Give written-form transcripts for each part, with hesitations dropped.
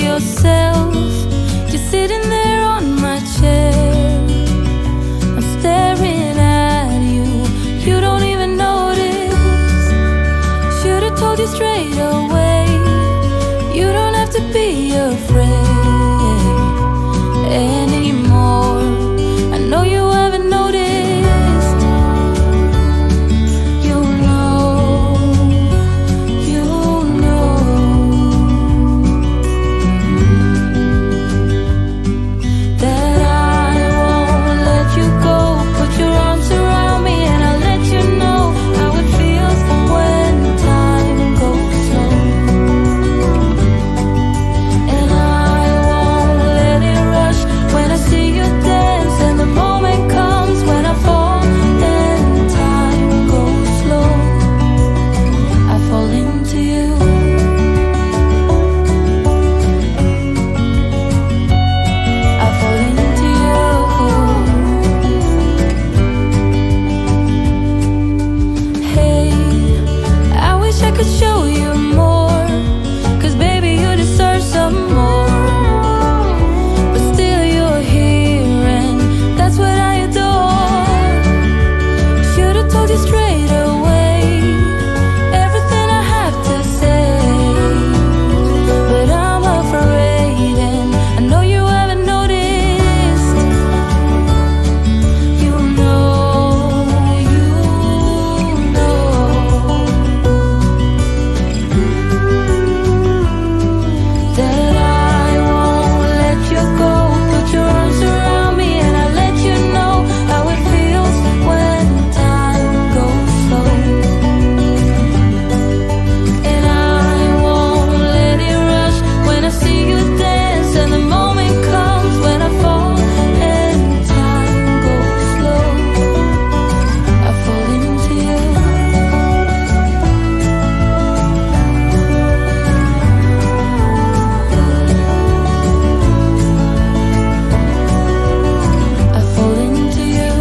yourself. You're sitting there on my chair. I'm staring at you. You don't even notice. Should've told you straight away. You don't have to be afraid anymore. I know you haven't noticed. You know that I won't let you go. Put your arms around me and I'll let you know how it feels when time goes slow. And I won't let it rush when I see you dance, and the moment comes when I fall and time goes slow. I fall into you. I fall into you. Hey, I wish I could show you more, 'cause baby you deserve some more. But still you're here and that's what I adore. Should've told you straight away everything I have to say. But I'm afraid and I know you haven't noticed. You know that I won't let you go. Put your arms around me and I'll let you know how it feels when time goes slow. And I won't let it rush when I see you dance, and the moment comes when I fall and time goes slow. I fall into you. I fall into you.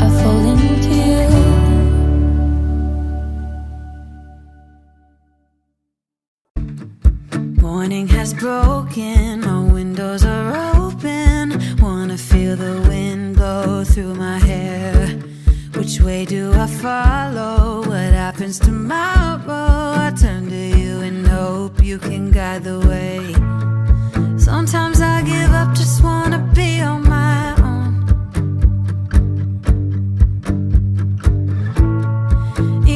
I fall into you. Morning has broken, my windows are open. Wanna feel the wind blow through my hair. Which way do I follow? What happens tomorrow? I turn to you and hope you can guide the way. Sometimes I give up, just wanna be on my own.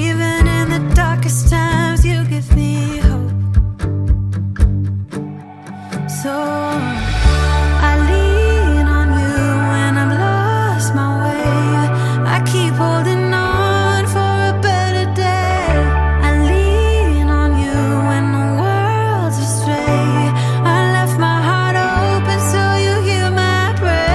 Even in the darkest times, you give me hope. So I lean on you when I'm lost my way. I keep holding on for a better day. I lean on you when the world's astray. I left my heart open so you hear my prayer.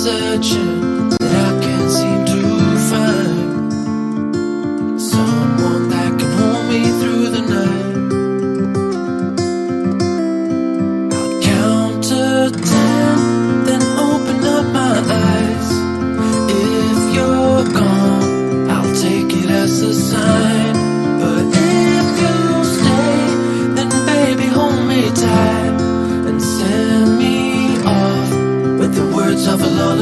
searching, that I can't seem to find someone that can hold me through the night. I'll count to 10, then open up my eyes. If you're gone, I'll take it as a sign. But if you stay, then baby hold me tight and send me off with the words of a lullaby.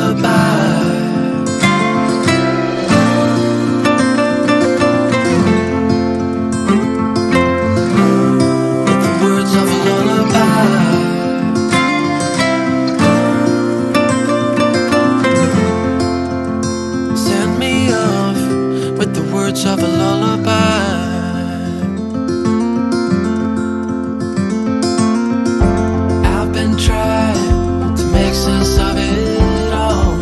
With the words of a lullaby. Send me off with the words of a lullaby. I've been trying to make sense of it all,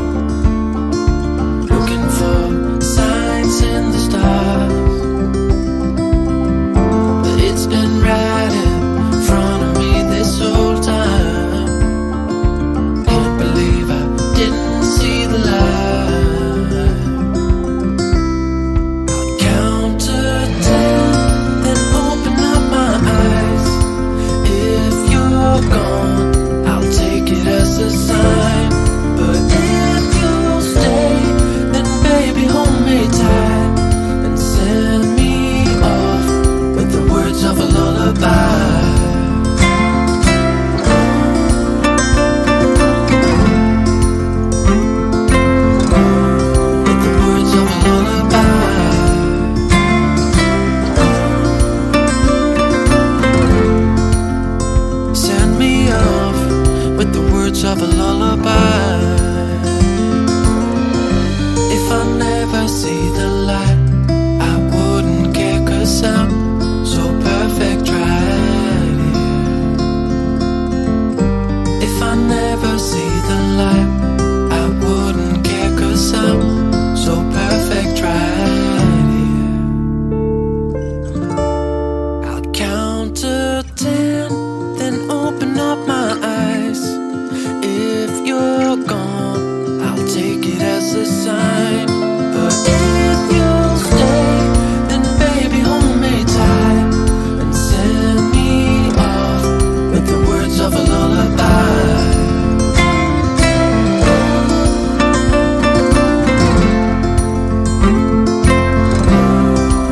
looking for signs in the stars. But it's been right in front of me this whole time. Can't believe I didn't see the light. I'll count to 10, then open up my eyes. If you're gone, I'll take it as a sign. But if you stay, then baby hold me tight and send me off with the words of a lullaby. With the words of a lullaby. Send me off with the words of a lullaby. If I never see the light, I wouldn't care, 'cause I'm so perfect right here. If I never see the light, I wouldn't care, 'cause I'm so perfect right here. I'll count to 10, then open up my eyes. If you're gone, I'll take it as a sign. But if you stay, then baby hold me tight and send me off with the words of a lullaby.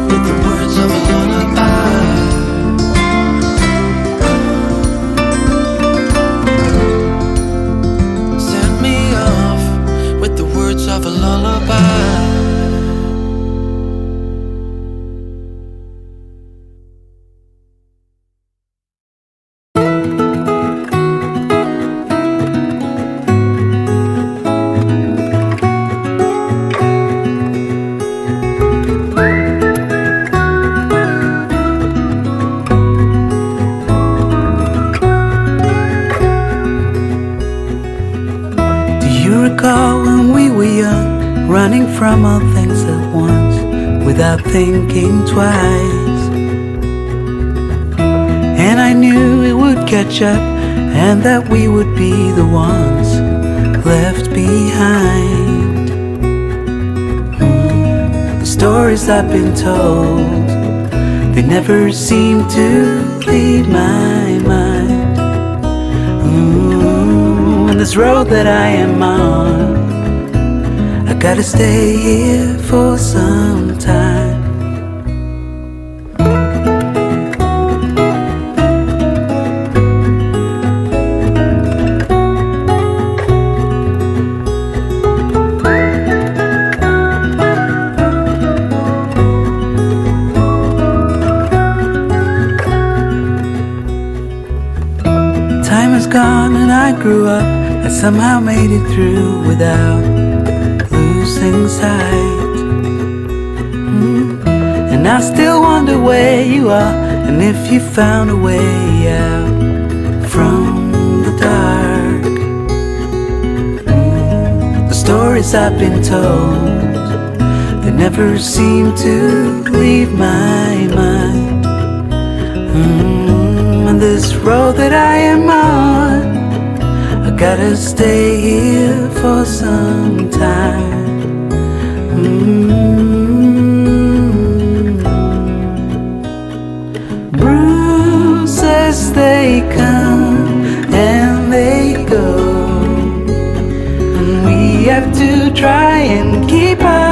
With the words of a lullaby. Send me off with the words of a lullaby. Do you recall when we were young, running from all things at once, without thinking twice? And I knew it would catch up, and that we would be the ones left behind. The stories I've been told, they never seem to leave my mind. And this road that I am on, I gotta stay here for some time. Time is gone and I grew up. I somehow made it through without losing sight. And I still wonder where you are, and if you found a way out from the dark. The stories I've been told, they never seem to leave my mind. And this road that I am on, I gotta stay here for some time. Bruises, they come and they go, and we have to try and keep up.